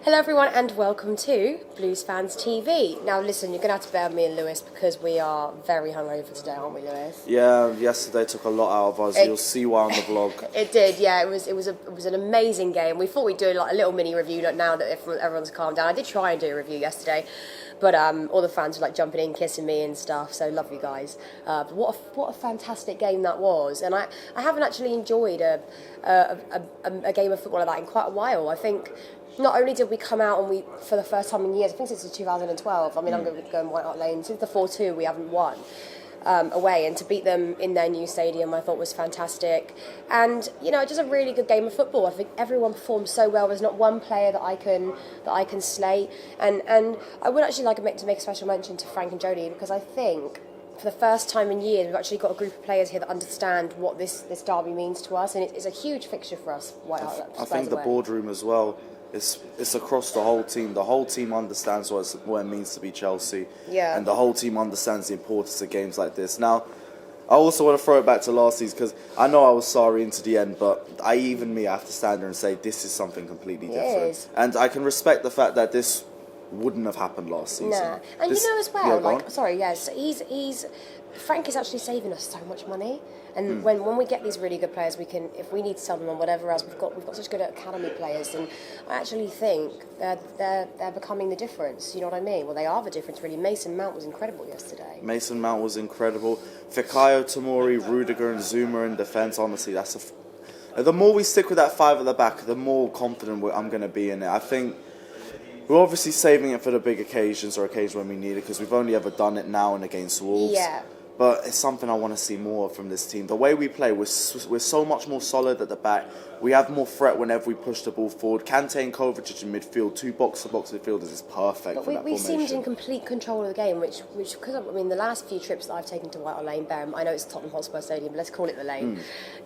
Hello everyone and welcome to Blues Fans TV. Now listen, you're going to have to bear with me and Lewis because we are very hungover today, aren't we, Lewis? Yeah, yesterday took a lot out of us. You'll see why on the vlog. It did, yeah. It was an amazing game. We thought we'd do like a little mini review now that everyone's calmed down. I did try and do a review yesterday, but all the fans were like jumping in, kissing me and stuff. So love you guys. But what a fantastic game that was, and I haven't actually enjoyed a game of football like that in quite a while. I think. Not only did we come out and for the first time in years, I think since 2012, I mean, I'm going to go in White Hart Lane, since the 4-2 we haven't won away, and to beat them in their new stadium I thought was fantastic. And, just a really good game of football. I think everyone performed so well. There's not one player that I can slate. And I would actually like to make a special mention to Frank and Jodie, because I think for the first time in years, we've actually got a group of players here that understand what this derby means to us, and it's a huge fixture for us, White Hart. I think the boardroom as well. It's across the whole team. The whole team understands what it means to be Chelsea. Yeah. And the whole team understands the importance of games like this. Now, I also want to throw it back to last season, because I know I was sorry into the end, but I have to stand there and say this is something completely different. It is. And I can respect the fact that this wouldn't have happened last season. Nah. And as well, yeah, Frank is actually saving us so much money. And when we get these really good players, if we need to sell them or whatever else, we've got such good academy players, and I actually think they're becoming the difference. You know what I mean? Well, they are the difference, really. Mason Mount was incredible yesterday. Mason Mount was incredible. Fikayo Tomori, Rudiger, and Zuma in defence. Honestly, the more we stick with that five at the back, the more confident I'm going to be in it. I think we're obviously saving it for the big occasions or occasions when we need it, because we've only ever done it now and against Wolves. Yeah. But it's something I want to see more from this team. The way we play, we're so much more solid at the back. We have more threat whenever we push the ball forward. Kante and Kovacic in midfield, two box-to-box midfielders is perfect for that formation. We seemed in complete control of the game, which because the last few trips that I've taken to White Hart Lane, I know it's Tottenham Hotspur Stadium, but let's call it the Lane,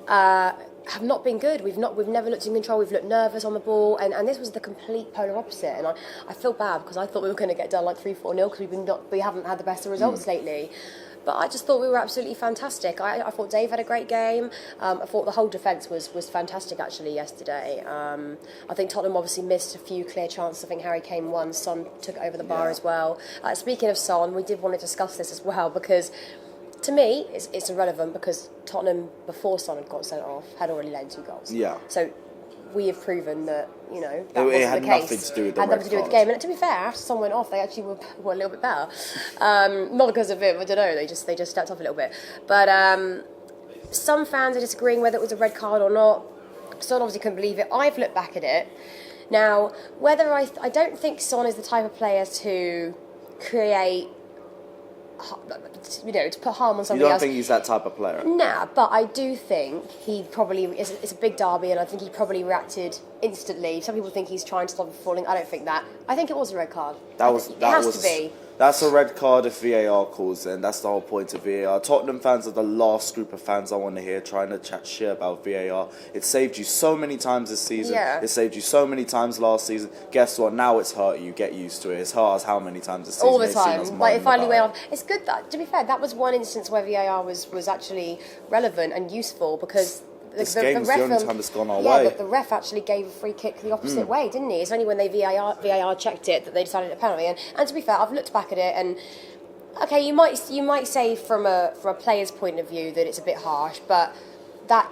have not been good. We've never looked in control. We've looked nervous on the ball, and this was the complete polar opposite. And I feel bad because I thought we were going to get done like 3-4-0 because we haven't had the best of results lately. But I just thought we were absolutely fantastic. I thought Dave had a great game. I thought the whole defence was fantastic actually yesterday. I think Tottenham obviously missed a few clear chances. I think Harry Kane won. Son took it over the bar as well. Speaking of Son, we did want to discuss this as well, because to me it's irrelevant, because Tottenham, before Son had got sent off, had already led 2 goals. Yeah. So we have proven that, that it wasn't had the case. nothing to do with the had nothing to do with the game. And to be fair, after Son went off, they actually were a little bit better. Not because of him, I don't know. They just stepped off a little bit. But some fans are disagreeing whether it was a red card or not. Son obviously couldn't believe it. I've looked back at it. Now, whether I don't think Son is the type of player to create, to put harm on somebody else. You don't think he's that type of player? Nah, but I do think he probably it's a big derby, and I think he probably reacted instantly. Some people think he's trying to stop him falling. I don't think that. I think it was a red card. It has to be. That's a red card if VAR calls it, and that's the whole point of VAR. Tottenham fans are the last group of fans I want to hear trying to chat shit about VAR. It saved you so many times this season. Yeah. It saved you so many times last season. Guess what? Now it's hurt you. Get used to it. It's hurt us how many times this season? All the time. Like, it finally went off. It's good that, to be fair, that was one instance where VAR was actually relevant and useful, because the game's the only time it's gone our way. Yeah, but the ref actually gave a free kick the opposite way, didn't he? It's only when they VAR checked it that they decided a penalty. And to be fair, I've looked back at it, and okay, you might say from a player's point of view that it's a bit harsh, but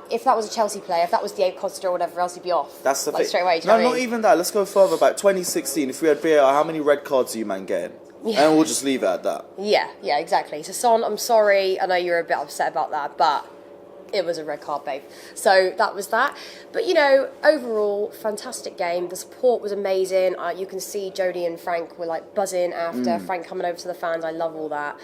if that was a Chelsea player, if that was Diego Costa or whatever else, he'd be off. That's the thing. Straight away. No, not even that. Let's go further back. 2016. If we had VAR, how many red cards are you man getting? Yeah. And we'll just leave it at that. Yeah, exactly. So Son, I'm sorry. I know you're a bit upset about that, but it was a red card, babe. So that was that. But, overall, fantastic game. The support was amazing. You can see Jodie and Frank were, like, buzzing after. Frank coming over to the fans. I love all that.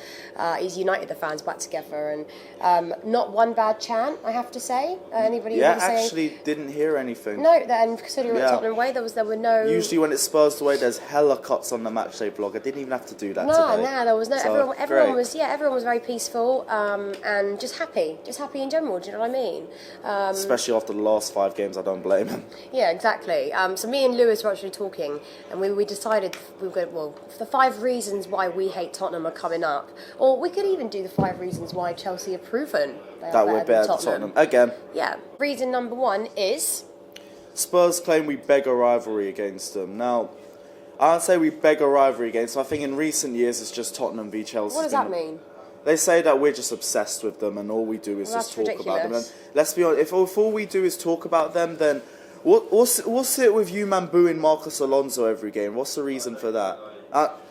He's united the fans back together. And not one bad chant, I have to say. Anybody actually didn't hear anything. No, and considering at Tottenham away, there were no... Usually when it's Spurs away, there's hella cuts on the matchday vlog. I didn't even have to do that today. No, there was no... So, everyone was very peaceful and just happy in general. Do you know what I mean? Especially after the last 5 games, I don't blame him. Yeah, exactly. So me and Lewis were actually talking, and we decided we were going, well, the 5 reasons why we hate Tottenham are coming up. Or we could even do the 5 reasons why Chelsea have proven that we're better than Tottenham. Again. Yeah. Reason number 1 is... Spurs claim we beg a rivalry against them. Now, I'd say we beg a rivalry game. So I think in recent years it's just Tottenham v Chelsea. What does that mean? They say that we're just obsessed with them and all we do is just talk about them. And let's be honest, if all we do is talk about them, then what's it with you man booing Marcos Alonso every game? What's the reason for that?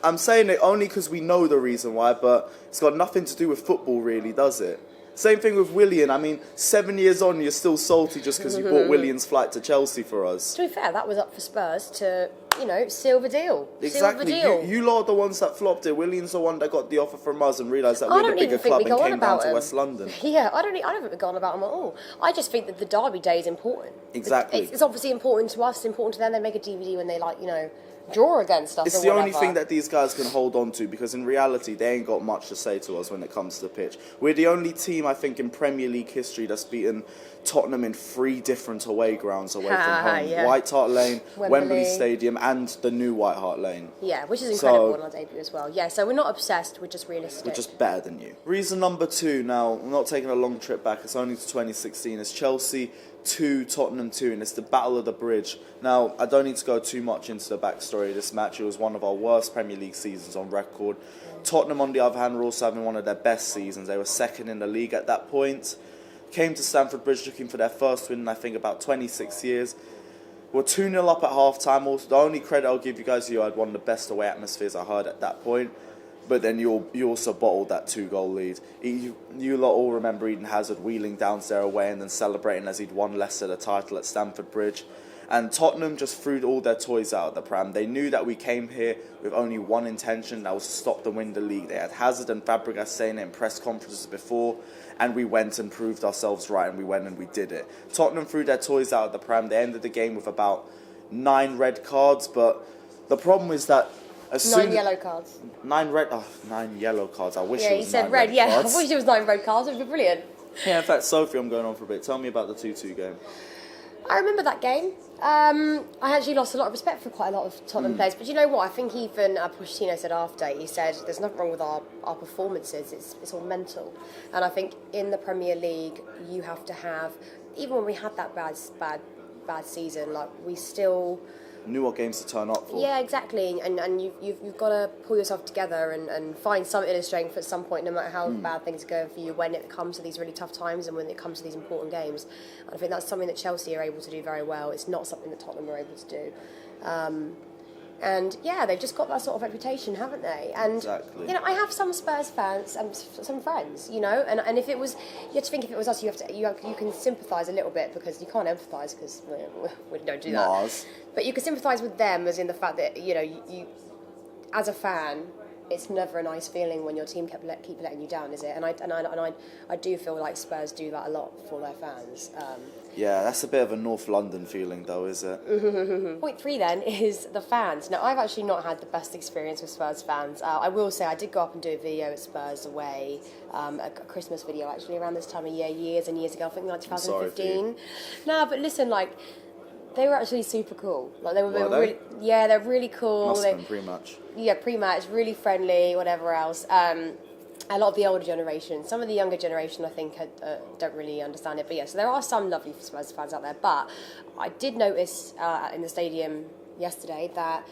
I'm saying it only because we know the reason why, but it's got nothing to do with football really, does it? Same thing with Willian. I mean, 7 years on, you're still salty just because you bought Willian's flight to Chelsea for us. To be fair, that was up for Spurs to, seal the deal. Exactly. Seal the deal. You lot are the ones that flopped it. Willian's the one that got the offer from us and realised that we're the bigger club and came down to West London. Yeah, I don't think we've gone about them at all. I just think that the derby day is important. Exactly. It's obviously important to us, it's important to them. They make a DVD when they, draw against us. It's the only thing that these guys can hold on to because in reality they ain't got much to say to us when it comes to the pitch. We're the only team I think in Premier League history that's beaten Tottenham in 3 different away grounds away from home. Yeah. White Hart Lane, Wembley Stadium and the new White Hart Lane. Yeah, which is incredible on our debut as well. Yeah, so we're not obsessed, we're just realistic. We're just better than you. Reason number 2, now I'm not taking a long trip back, it's only to 2016, it's Chelsea 2, Tottenham 2, and it's the Battle of the Bridge. Now, I don't need to go too much into the backstory of this match. It was one of our worst Premier League seasons on record. Tottenham, on the other hand, were also having one of their best seasons. They were second in the league at that point. Came to Stamford Bridge looking for their first win in, I think, about 26 years. We're 2-0 up at half-time. Also, the only credit I'll give you guys, you had one of the best away atmospheres I heard at that point. But then you also bottled that 2-goal lead. You lot all remember Eden Hazard wheeling down there away and then celebrating as he'd won Leicester the title at Stamford Bridge. And Tottenham just threw all their toys out of the pram. They knew that we came here with only one intention, that was to stop them win the league. They had Hazard and Fabregas saying it in press conferences before, and we went and proved ourselves right, and we went and we did it. Tottenham threw their toys out of the pram. They ended the game with about 9 red cards, but the problem is that 9 yellow cards. 9 yellow cards. I wish it was 9 you said red yeah. cards. I wish it was 9 red cards. It would be brilliant. Yeah, in fact, Sophie, I'm going on for a bit. Tell me about the 2-2 game. I remember that game. I actually lost a lot of respect for quite a lot of Tottenham players. But you know what? I think even Pochettino said after, he said, there's nothing wrong with our performances. It's all mental. And I think in the Premier League, you have to have, even when we had that bad season, we still knew what games to turn up for. Yeah, exactly. And you've got to pull yourself together and find some inner strength at some point, no matter how bad things are going for you, when it comes to these really tough times and when it comes to these important games. And I think that's something that Chelsea are able to do very well. It's not something that Tottenham are able to do. And yeah, they've just got that sort of reputation, haven't they? And exactly. I have some Spurs fans and some friends, and if it was, you have to think if it was us, you can sympathise a little bit because you can't empathise because we don't do that. Mars. But you can sympathise with them as in the fact that you as a fan, it's never a nice feeling when your team keep letting you down, is it? And I do feel like Spurs do that a lot for their fans. Yeah, that's a bit of a North London feeling, though, is it? Point 3 then is the fans. Now, I've actually not had the best experience with Spurs fans. I will say I did go up and do a video at Spurs away, a Christmas video actually around this time of year, years and years ago. I think like 2015. No, but listen, they were actually super cool. They were yeah, they're really cool. Must have been pre-match. Yeah, pre-match, really friendly, whatever else. A lot of the older generation, some of the younger generation, I think, don't really understand it. But yeah, so there are some lovely Spurs fans out there. But I did notice in the stadium yesterday that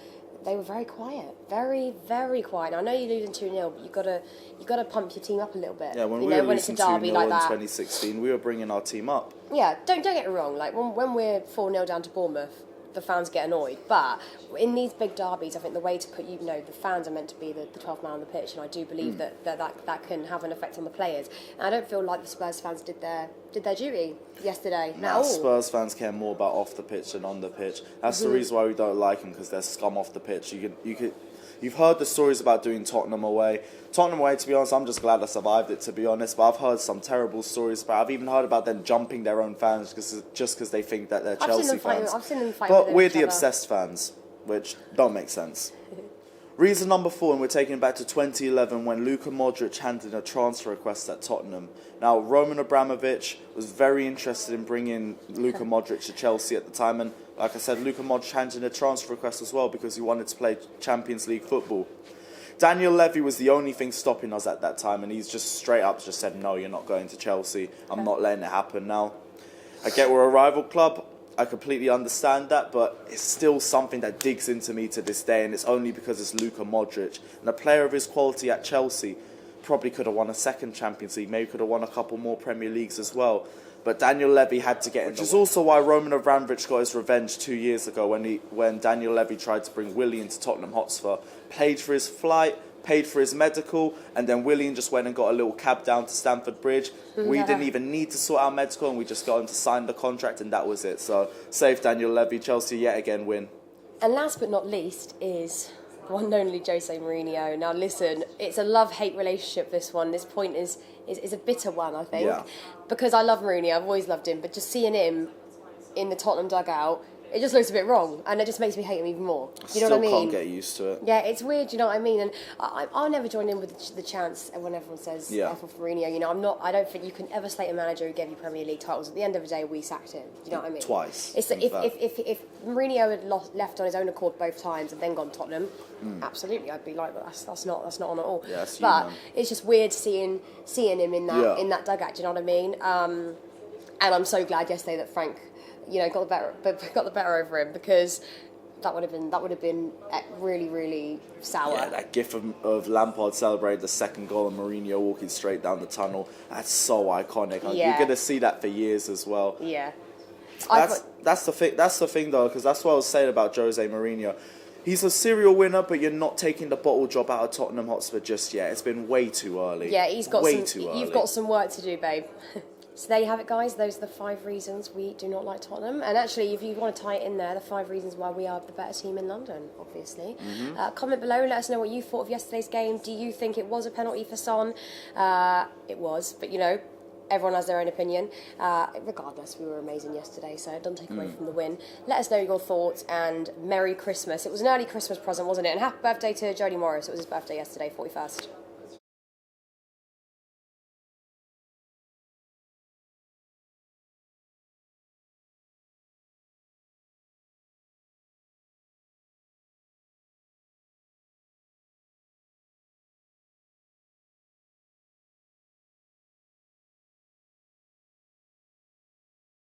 they were very quiet, very, very quiet. Now, I know you're losing 2-0, but you got to pump your team up a little bit. Yeah, when we were losing 2-0 in 2016, we were bringing our team up. Yeah, don't get me wrong. When we're 4-0 down to Bournemouth, the fans get annoyed. But in these big derbies, I think the way to put the fans are meant to be the 12th man on the pitch, and I do believe that can have an effect on the players. And I don't feel like the Spurs fans did their duty yesterday. Nah, Spurs fans care more about off the pitch than on the pitch. That's the reason why we don't like them, because they're scum off the pitch. You've heard the stories about doing Tottenham away. Tottenham away, to be honest, I'm just glad I survived it, to be honest. But I've heard some terrible stories about. I've even heard about them jumping their own fans just because they think that they're Chelsea fans. I've seen them fight. But we're the obsessed fans, which don't make sense. Reason number 4, and we're taking it back to 2011 when Luka Modric handed a transfer request at Tottenham. Now, Roman Abramovich was very interested in bringing Luka Modric to Chelsea at the time, and like I said, Luka Modric handed a transfer request as well because he wanted to play Champions League football. Daniel Levy was the only thing stopping us at that time, and he's just straight up just said, no, you're not going to Chelsea. I'm not letting it happen now. I get we're a rival club. I completely understand that, but it's still something that digs into me to this day, and it's only because it's Luka Modric. And a player of his quality at Chelsea probably could have won a second Champions League, maybe could have won a couple more Premier Leagues as well. But Daniel Levy had to get in. Which is also why Roman Abramovich got his revenge 2 years ago when Daniel Levy tried to bring Willian to Tottenham Hotspur, paid for his flight, paid for his medical, and then Willian just went and got a little cab down to Stamford Bridge. We didn't even need to sort out medical, and we just got him to sign the contract, and that was it. So, save Daniel Levy. Chelsea yet again win. And last but not least is the one and only Jose Mourinho. Now listen, it's a love-hate relationship, this one. This point is a bitter one, I think. Yeah. Because I love Mourinho, I've always loved him, but just seeing him in the Tottenham dugout, it just looks a bit wrong, and it just makes me hate him even more. You know what I mean? Still can't get used to it. Yeah, it's weird, you know what I mean? And I'll never join in with the chants when everyone says F off Mourinho. You know, I don't think you can ever slate a manager who gave you Premier League titles. At the end of the day, we sacked him. Do you know what I mean? Twice. It's if Mourinho had left on his own accord both times and then gone to Tottenham, absolutely, I'd be like, that's not on at all. Yeah, but it's just weird seeing him in that dugout. Do you know what I mean? And I'm so glad yesterday that Frank, got the better over him, because that would have been really, really sour. Yeah, that gif of Lampard celebrating the second goal and Mourinho walking straight down the tunnel. That's so iconic. Yeah. You're gonna see that for years as well. Yeah. That's the thing though, because that's what I was saying about Jose Mourinho. He's a serial winner, but you're not taking the bottle job out of Tottenham Hotspur just yet. It's been way too early. Yeah, You've got some work to do, babe. So there you have it, guys. Those are the 5 reasons we do not like Tottenham. And actually, if you want to tie it in there, the 5 reasons why we are the better team in London, obviously. Comment below, let us know what you thought of yesterday's game. Do you think it was a penalty for Son? It was, but everyone has their own opinion. Regardless, we were amazing yesterday, so it doesn't take away from the win. Let us know your thoughts, and Merry Christmas. It was an early Christmas present, wasn't it? And happy birthday to Jody Morris. It was his birthday yesterday, 41st.